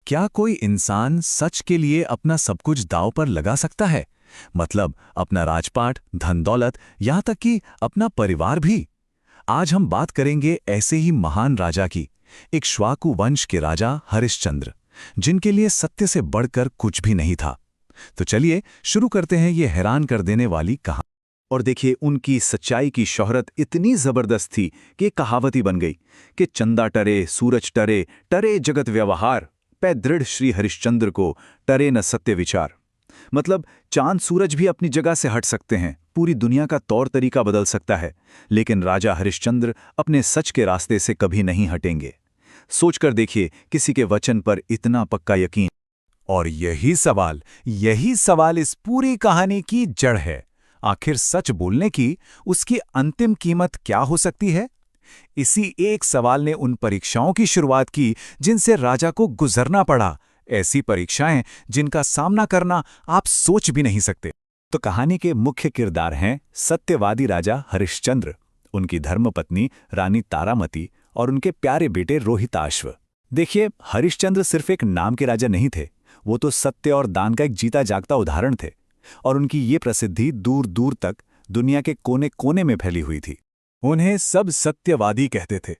क्या कोई इंसान सच के लिए अपना सब कुछ दांव पर लगा सकता है? मतलब अपना राजपाट, धन दौलत, यहां तक कि अपना परिवार भी। आज हम बात करेंगे ऐसे ही महान राजा की, एक श्वाकु वंश के राजा हरिश्चंद्र, जिनके लिए सत्य से बढ़कर कुछ भी नहीं था। तो चलिए शुरू करते हैं ये हैरान कर देने वाली कहानी। और देखिए, उनकी सच्चाई की शोहरत इतनी जबरदस्त थी कि एक कहावत ही बन गई कि चंदा टरे सूरज टरे, टरे जगत व्यवहार, पै दृढ़ श्री हरिश्चंद्र को टरे न सत्य विचार। मतलब चांद सूरज भी अपनी जगह से हट सकते हैं, पूरी दुनिया का तौर तरीका बदल सकता है, लेकिन राजा हरिश्चंद्र अपने सच के रास्ते से कभी नहीं हटेंगे। सोचकर देखिए, किसी के वचन पर इतना पक्का यकीन। और यही सवाल इस पूरी कहानी की जड़ है। आखिर सच बोलने की उसकी अंतिम कीमत क्या हो सकती है? इसी एक सवाल ने उन परीक्षाओं की शुरुआत की जिनसे राजा को गुजरना पड़ा। ऐसी परीक्षाएं जिनका सामना करना आप सोच भी नहीं सकते। तो कहानी के मुख्य किरदार हैं सत्यवादी राजा हरिश्चंद्र, उनकी धर्मपत्नी रानी तारामती और उनके प्यारे बेटे रोहिताश्व। देखिए, हरिश्चंद्र सिर्फ एक नाम के राजा नहीं थे, वो तो सत्य और दान का एक जीता जागता उदाहरण थे। और उनकी ये प्रसिद्धि दूर दूर तक दुनिया के कोने कोने में फैली हुई थी। उन्हें सब सत्यवादी कहते थे,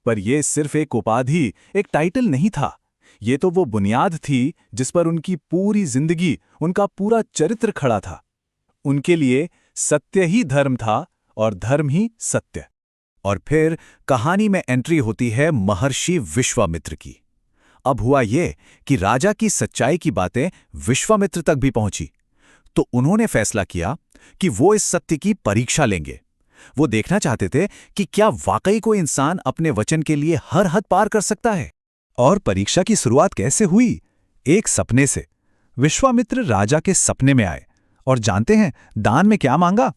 पर यह सिर्फ एक उपाधि, एक टाइटल नहीं था। ये तो वो बुनियाद थी जिस पर उनकी पूरी जिंदगी, उनका पूरा चरित्र खड़ा था। उनके लिए सत्य ही धर्म था और धर्म ही सत्य। और फिर कहानी में एंट्री होती है महर्षि विश्वामित्र की। अब हुआ ये कि राजा की सच्चाई की बातें विश्वामित्र तक भी पहुंची, तो उन्होंने फैसला किया कि वो इस सत्य की परीक्षा लेंगे। वो देखना चाहते थे कि क्या वाकई कोई इंसान अपने वचन के लिए हर हद पार कर सकता है। और परीक्षा की शुरुआत कैसे हुई? एक सपने से। विश्वामित्र राजा के सपने में आए और जानते हैं दान में क्या मांगा?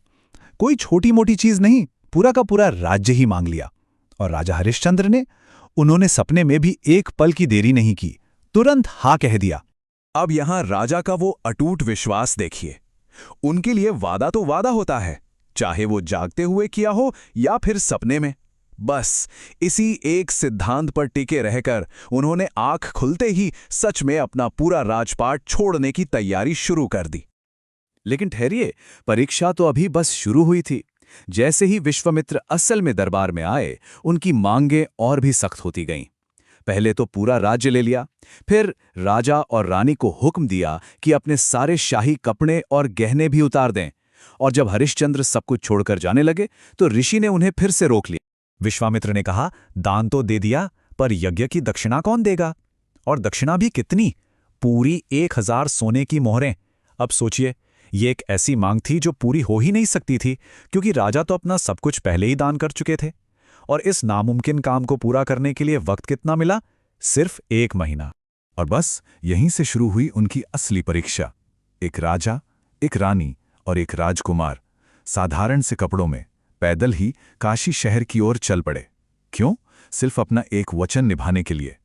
कोई छोटी मोटी चीज नहीं, पूरा का पूरा राज्य ही मांग लिया। और राजा हरिश्चंद्र ने, उन्होंने सपने में भी एक पल की देरी नहीं की, तुरंत हाँ कह दिया। अब यहां राजा का वो अटूट विश्वास देखिए। उनके लिए वादा तो वादा होता है, चाहे वो जागते हुए किया हो या फिर सपने में। बस इसी एक सिद्धांत पर टिके रहकर उन्होंने आंख खुलते ही सच में अपना पूरा राजपाट छोड़ने की तैयारी शुरू कर दी। लेकिन ठहरिए, परीक्षा तो अभी बस शुरू हुई थी। जैसे ही विश्वामित्र असल में दरबार में आए, उनकी मांगें और भी सख्त होती गईं। पहले तो पूरा राज्य ले लिया, फिर राजा और रानी को हुक्म दिया कि अपने सारे शाही कपड़े और गहने भी उतार दें। और जब हरिश्चंद्र सब कुछ छोड़कर जाने लगे तो ऋषि ने उन्हें फिर से रोक लिया। विश्वामित्र ने कहा, दान तो दे दिया, पर यज्ञ की दक्षिणा कौन देगा? और दक्षिणा भी कितनी? पूरी 1000 सोने की मोहरें। अब सोचिए, ये एक ऐसी मांग थी जो पूरी हो ही नहीं सकती थी, क्योंकि राजा तो अपना सब कुछ पहले ही दान कर चुके थे। और इस नामुमकिन काम को पूरा करने के लिए वक्त कितना मिला? सिर्फ 1 महीना। और बस यहीं से शुरू हुई उनकी असली परीक्षा। एक राजा, एक रानी और एक राजकुमार साधारण से कपड़ों में पैदल ही काशी शहर की ओर चल पड़े। क्यों? सिर्फ अपना एक वचन निभाने के लिए।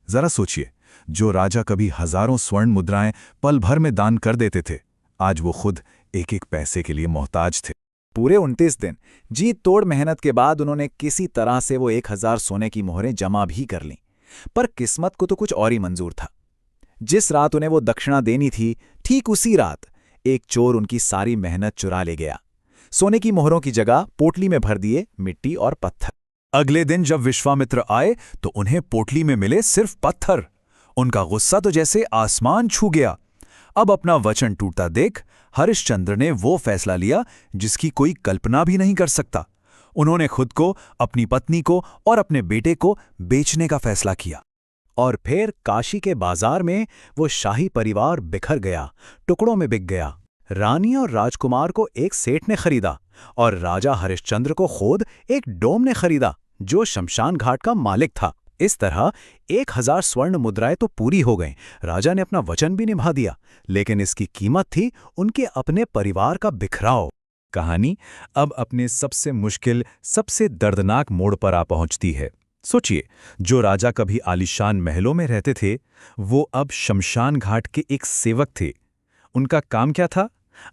जरा सोचिए, जो राजा कभी हजारों स्वर्ण मुद्राएं पल भर में दान कर देते थे, आज वो खुद एक एक पैसे के लिए मोहताज थे। पूरे 29 दिन जी तोड़ मेहनत के बाद उन्होंने किसी तरह से वो 1000 सोने की मोहरें जमा भी कर लीं। पर किस्मत को तो कुछ और ही मंजूर था। जिस रात उन्हें वो दक्षिणा देनी थी, ठीक उसी रात एक चोर उनकी सारी मेहनत चुरा ले गया। सोने की मोहरों की जगह पोटली में भर दिए मिट्टी और पत्थर। अगले दिन जब विश्वामित्र आए तो उन्हें पोटली में मिले सिर्फ पत्थर। उनका गुस्सा तो जैसे आसमान छू गया। अब अपना वचन टूटता देख हरिश्चंद्र ने वो फैसला लिया जिसकी कोई कल्पना भी नहीं कर सकता। उन्होंने खुद को, अपनी पत्नी को और अपने बेटे को बेचने का फैसला किया। और फिर काशी के बाजार में वो शाही परिवार बिखर गया, टुकड़ों में बिक गया। रानी और राजकुमार को एक सेठ ने खरीदा और राजा हरिश्चंद्र को खुद एक डोम ने खरीदा जो शमशान घाट का मालिक था। इस तरह 1000 स्वर्ण मुद्राएं तो पूरी हो गईं। राजा ने अपना वचन भी निभा दिया, लेकिन इसकी कीमत थी उनके अपने परिवार का बिखराव। कहानी अब अपने सबसे मुश्किल, सबसे दर्दनाक मोड़ पर आ पहुंचती है। सोचिए, जो राजा कभी आलीशान महलों में रहते थे, वो अब शमशान घाट के एक सेवक थे। उनका काम क्या था?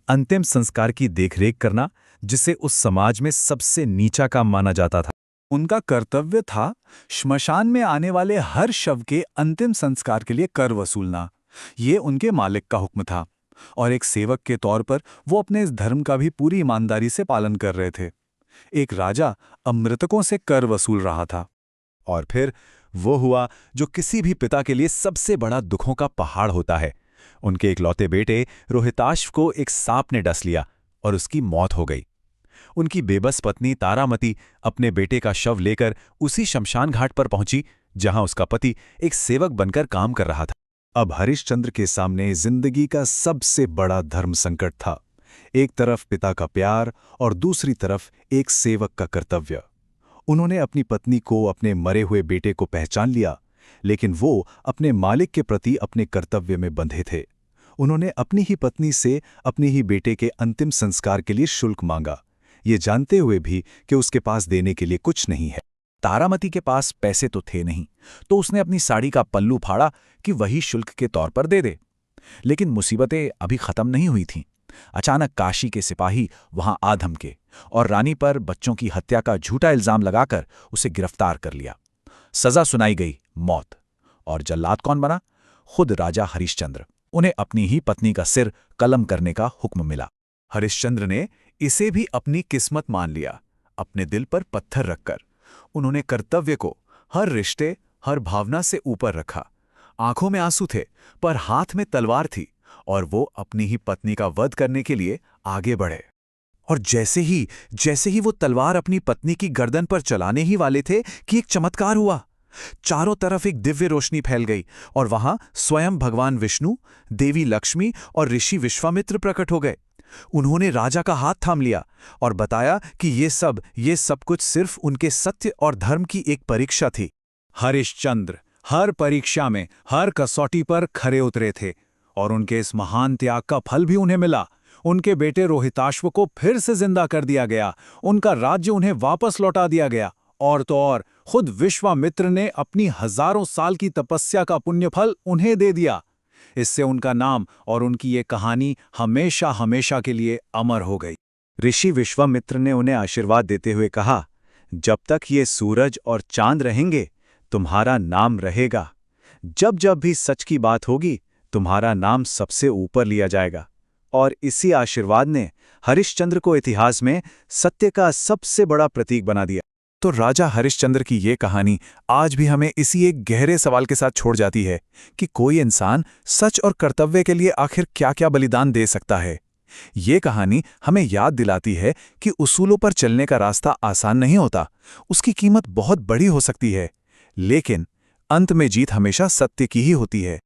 अंतिम संस्कार की देखरेख करना, जिसे उस समाज में सबसे नीचा काम माना जाता था। उनका कर्तव्य था श्मशान में आने वाले हर शव के अंतिम संस्कार के लिए कर वसूलना। ये उनके मालिक का हुक्म था और एक सेवक के तौर पर वो अपने इस धर्म का भी पूरी ईमानदारी से पालन कर रहे थे। एक राजा अमृतकों से कर वसूल रहा था। और फिर वो हुआ जो किसी भी पिता के लिए सबसे बड़ा दुखों का पहाड़ होता है। उनके इकलौते बेटे रोहिताश्व को एक सांप ने डस लिया और उसकी मौत हो गई। उनकी बेबस पत्नी तारामती अपने बेटे का शव लेकर उसी शमशान घाट पर पहुंची जहां उसका पति एक सेवक बनकर काम कर रहा था। अब हरिश्चंद्र के सामने जिंदगी का सबसे बड़ा धर्म संकट था। एक तरफ पिता का प्यार और दूसरी तरफ एक सेवक का कर्तव्य। उन्होंने अपनी पत्नी को अपने मरे हुए बेटे को पहचान लिया, लेकिन वो अपने मालिक के प्रति अपने कर्तव्य में बंधे थे। उन्होंने अपनी ही पत्नी से अपनी ही बेटे के अंतिम संस्कार के लिए शुल्क मांगा, ये जानते हुए भी कि उसके पास देने के लिए कुछ नहीं है। तारामती के पास पैसे तो थे नहीं, तो उसने अपनी साड़ी का पल्लू फाड़ा कि वही शुल्क के तौर पर दे दे। लेकिन मुसीबतें अभी खत्म नहीं हुई थीं। अचानक काशी के सिपाही वहां आ धमके और रानी पर बच्चों की हत्या का झूठा इल्जाम लगाकर उसे गिरफ्तार कर लिया। सजा सुनाई गई, मौत। और जल्लाद कौन बना? खुद राजा हरिश्चंद्र। उन्हें अपनी ही पत्नी का सिर कलम करने का हुक्म मिला। हरिश्चंद्र ने इसे भी अपनी किस्मत मान लिया। अपने दिल पर पत्थर रखकर उन्होंने कर्तव्य को हर रिश्ते, हर भावना से ऊपर रखा। आंखों में आंसू थे, पर हाथ में तलवार थी और वो अपनी ही पत्नी का वध करने के लिए आगे बढ़े। और जैसे ही वो तलवार अपनी पत्नी की गर्दन पर चलाने ही वाले थे कि एक चमत्कार हुआ। चारों तरफ एक दिव्य रोशनी फैल गई और वहां स्वयं भगवान विष्णु, देवी लक्ष्मी और ऋषि विश्वामित्र प्रकट हो गए। उन्होंने राजा का हाथ थाम लिया और बताया कि ये सब कुछ सिर्फ उनके सत्य और धर्म की एक परीक्षा थी। हरिश्चंद्र हर परीक्षा में, हर कसौटी पर खरे उतरे थे और उनके इस महान त्याग का फल भी उन्हें मिला। उनके बेटे रोहिताश्व को फिर से जिंदा कर दिया गया, उनका राज्य उन्हें वापस लौटा दिया गया और तो और खुद विश्वामित्र ने अपनी हजारों साल की तपस्या का पुण्यफल उन्हें दे दिया। इससे उनका नाम और उनकी ये कहानी हमेशा हमेशा के लिए अमर हो गई। ऋषि विश्वामित्र ने उन्हें आशीर्वाद देते हुए कहा, जब तक ये सूरज और चांद रहेंगे तुम्हारा नाम रहेगा। जब जब भी सच की बात होगी तुम्हारा नाम सबसे ऊपर लिया जाएगा। और इसी आशीर्वाद ने हरिश्चंद्र को इतिहास में सत्य का सबसे बड़ा प्रतीक बना दिया। तो राजा हरिश्चंद्र की ये कहानी आज भी हमें इसी एक गहरे सवाल के साथ छोड़ जाती है कि कोई इंसान सच और कर्तव्य के लिए आखिर क्या-क्या बलिदान दे सकता है। ये कहानी हमें याद दिलाती है कि उसूलों पर चलने का रास्ता आसान नहीं होता, उसकी कीमत बहुत बड़ी हो सकती है, लेकिन अंत में जीत हमेशा सत्य की ही होती है।